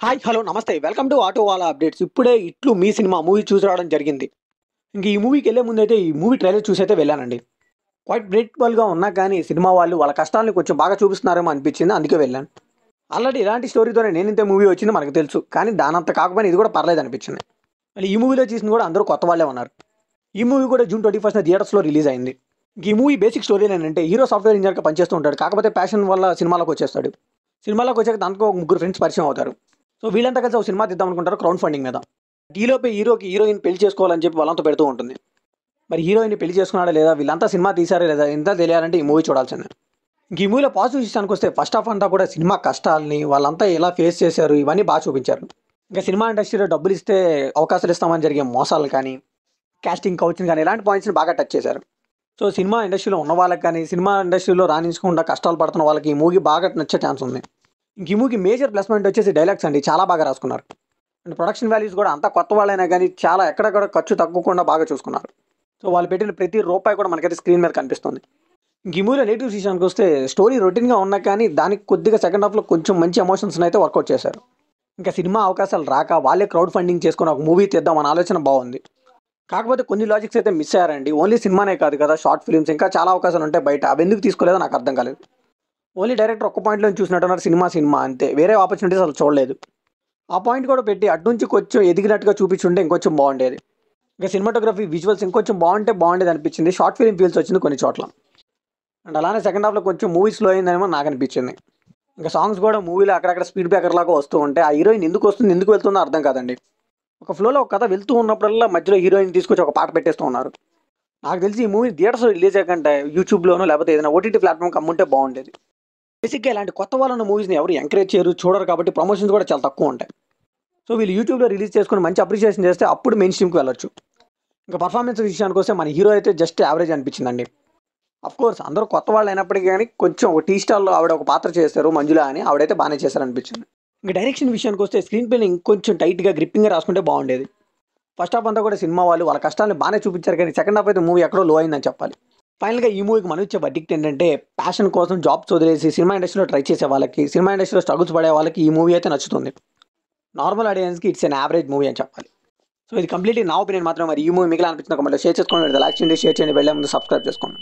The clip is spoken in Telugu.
హాయ్! హలో! నమస్తే. వెల్కమ్ టు ఆటో వాలా అప్డేట్స్. ఇప్పుడే 'ఇట్లు' మీ సినిమా మూవీ చూసి రావడం జరిగింది. ఇంక ఈ మూవీకెళ్ళే ముందైతే ఈ మూవీ ట్రైలర్ చూసైతే వెళ్ళానండి. క్వైట్ బ్రేకబుల్‌గా ఉన్నా కానీ సినిమా వాళ్ళు వాళ్ళ కష్టాల్ని కొంచెం బాగా చూపిస్తున్నారేమో అనిపించింది. అందుకే వెళ్ళాను. ఆల్రెడీ ఇలాంటి స్టోరీతోనే 'నేనింతే' మూవీ వచ్చింది మనకు తెలుసు. కానీ దానంత కాకపోయినా ఇది కూడా పర్లేదనిపించింది. మళ్ళీ ఈ మూవీలో చేసింది కూడా అందరూ కొత్త వాళ్ళే ఉన్నారు. ఈ మూవీ కూడా జూన్ 21న థియేటర్స్‌లో రిలీజ్ అయింది. ఇంక ఈ మూవీ బేసిక్ స్టోరీ ఏంటంటే హీరో సాఫ్ట్‌వేర్ ఇంజినీర్‌గా పనిచేస్తూ ఉంటాడు. కాకపోతే ప్యాషన్ వల్ల సినిమాలోకొచ్చేస్తాడు. సినిమాలోకొచ్చాక దాంట్లో ఒక ముగ్గురు ఫ్రెండ్స్ పరిచయం అవుతారు. సో, వీళ్ళంతా కలిసి ఒక సినిమా తీద్దాం అనుకుంటారు క్రౌడ్ ఫండింగ్ మీద. ఈలోపే హీరోకి హీరోయిన్ పెళ్లి చేసుకోవాలని చెప్పి బలవంతం పెడుతూ ఉంటుంది. మరి హీరోయిన్‌ని పెళ్లి చేసుకున్నాడా లేదా? వీళ్ళంతా సినిమా తీశారా లేదా? ఇంతా తెలియాలంటే ఈ మూవీ చూడాల్సిందే. ఇంక ఈ మూవీలో పాజిటివ్ విషయానికొస్తే ఫస్ట్ హాఫ్ అంతా కూడా సినిమా కష్టాల్ని, వాళ్ళంతా ఎలా ఫేస్ చేశారు ఇవన్నీ బాగా చూపించారు. ఇంకా సినిమా ఇండస్ట్రీలో డబ్బులిస్తే అవకాశాలు ఇస్తామని జరిగే మోసాలు కానీ, కాస్టింగ్ కౌచ్‌ని కానీ ఇలాంటి పాయింట్స్‌ని బాగా టచ్ చేశారు. సో, సినిమా ఇండస్ట్రీలో ఉన్న వాళ్ళకి కానీ, సినిమా ఇండస్ట్రీలో రాణించకుండా కష్టాలు పడుతున్న వాళ్ళకి ఈ మూవీ బాగా నచ్చే ఛాన్స్ ఉంది. ఇంక ఈ మూవీకి మేజర్ ప్లస్ పాయింట్ వచ్చేసి డైలాగ్స్ అండి. చాలా బాగా రాసుకున్నారు. అండ్ ప్రొడక్షన్ వాల్యూస్ కూడా అంతా కొత్త వాళ్ళైనా గానీ చాలా ఎక్కడెక్కడ ఖర్చు తగ్గకుండా బాగా చూసుకున్నారు. సో, వాళ్ళు పెట్టిన ప్రతి రూపాయి కూడా మనకైతే స్క్రీన్ మీద కనిపిస్తుంది. ఇంక ఈ మూవీలో నెగెటివ్స్ విషయానికొస్తే స్టోరీ రొటీన్‌గా ఉన్నా కానీ దానికి కొద్దిగా సెకండ్ హాఫ్‌లో కొంచెం మంచి ఎమోషన్స్‌ని అయితే వర్కౌట్ చేశారు. ఇంకా సినిమా అవకాశాలు రాక వాళ్ళే క్రౌడ్ ఫండింగ్ చేసుకొని ఒక మూవీ తీద్దాం అన్న ఆలోచన బావుంది. కాకపోతే కొన్ని లాజిక్స్ అయితే మిస్ అయ్యారండి. ఓన్లీ సినిమానే కాదు కదా! షార్ట్ ఫిల్మ్స్ ఇంకా చాలా అవకాశాలు ఉంటాయి బయట. అవెందుకు తీసుకోలేదో నాకు అర్థం కాలేదు. ఓన్లీ డైరెక్టర్ ఒక్క పాయింట్‌లోనే చూసినట్టున్నారు సినిమా, సినిమా అంతే. వేరే ఆపర్చునిటీస్ అసలు చూడలేదు. ఆ పాయింట్ కూడా పెట్టి అటు నుంచి కొంచెం ఎదిగినట్టుగా చూపించుంటే ఇంకొంచెం బాగుండేది. ఇంకా సినిమాటోగ్రఫీ, విజువల్స్ ఇంకొంచెం బాగుంటే బాగుండేది అనిపించింది. షార్ట్ ఫిల్మ్ ఫీల్స్ వచ్చింది కొన్ని చోట్ల. అండ్ అలానే సెకండ్ హాఫ్‌లో కొంచెం మూవీ స్లో అయిందేమో నాకు అనిపించింది. ఇంకా సాంగ్స్ కూడా మూవీలో అక్కడక్కడ స్పీడ్ బ్రేకర్ లాగా వస్తూ ఉంటాయి. ఆ హీరోయిన్ ఎందుకు వస్తుంది, ఎందుకు వెళ్తుందో అర్థం కాదండి. ఒక ఫ్లోలో ఒక కథ వెళ్తూ ఉన్నప్పుడల్లా మధ్యలో హీరోయిన్ తీసుకొచ్చి ఒక పాట పెట్టేస్తూ ఉన్నారు. నాకు తెలిసి ఈ మూవీ థియేటర్స్‌లో రిలీజ్ అయ్యకంటే యూట్యూబ్‌లోనో లేకపోతే ఏదైనా ఓటీటీ ప్లాట్‌ఫామ్‌కి అమ్ముంటే బాగుండేది. బేసిక్‌గా ఇలాంటి కొత్త వాళ్ళున్న మూవీస్‌ని ఎవరు ఎంకరేజ్ చేయరు, చూడరు కాబట్టి ప్రమోషన్స్ కూడా చాలా తక్కువ ఉంటాయి. సో, వీళ్ళు యూట్యూబ్‌లో రిలీజ్ చేసుకొని మంచి అప్రిషియేషన్ చేస్తే అప్పుడు మెయిన్ స్ట్రీమ్‌కి వెళ్ళొచ్చు. ఇంకా పర్ఫార్మెన్స్ విషయానికొస్తే మన హీరో అయితే జస్ట్ యావరేజ్ అనిపించిందండి. అఫ్‌కోర్స్ అందరూ కొత్త వాళ్ళు అయినప్పటికీ గానీ కొంచెం ఒక టీ స్టాల్‌లో ఆవిడ ఒక పాత్ర చేశారు 'మంజుల' అని. ఆవిడైతే బానే చేశారనిపించింది. ఇంక డైరెక్షన్ విషయానికొస్తే స్క్రీన్ ప్లేని ఇంకొంచెం టైట్‌గా, గ్రిప్పింగ్‌గా రాసుకుంటే బాగుండేది. ఫస్ట్ హాఫ్ అంతా కూడా సినిమా వాళ్ళు వాళ్ళ కష్టాలను బానే చూపించారు కానీ సెకండ్ హాఫ్ అయితే మూవీ ఎక్కడో లో అయిందని చెప్పాలి. ఫైనల్‌గా ఈ మూవీకి మనం ఇచ్చే వర్డిక్ట్ ఏంటంటే ప్యాషన్ కోసం జాబ్స్ వదిలేసి సినిమా ఇండస్ట్రీలో ట్రై చేసే వాళ్ళకి, సినిమా ఇండస్ట్రీలో స్ట్రగుల్స్ పడే వాళ్ళకి ఈ మూవీ అయితే నచ్చుతుంది. నార్మల్ ఆడియన్స్‌కి ఇట్స్ ఎన్ యావరేజ్ మూవీ అని చెప్పాలి. సో, ఇది కంప్లీట్‌లీ నా ఒపీనియన్ మాత్రమే. మరి ఈ మూవీ మీకెలా అనిపించిందో కామెంట్‌లో షేర్ చేసుకోండి. లైక్ చేయండి, షేర్ చేయండి. వెళ్ళే ముందు సబ్స్క్రైబ్ చేసుకోండి.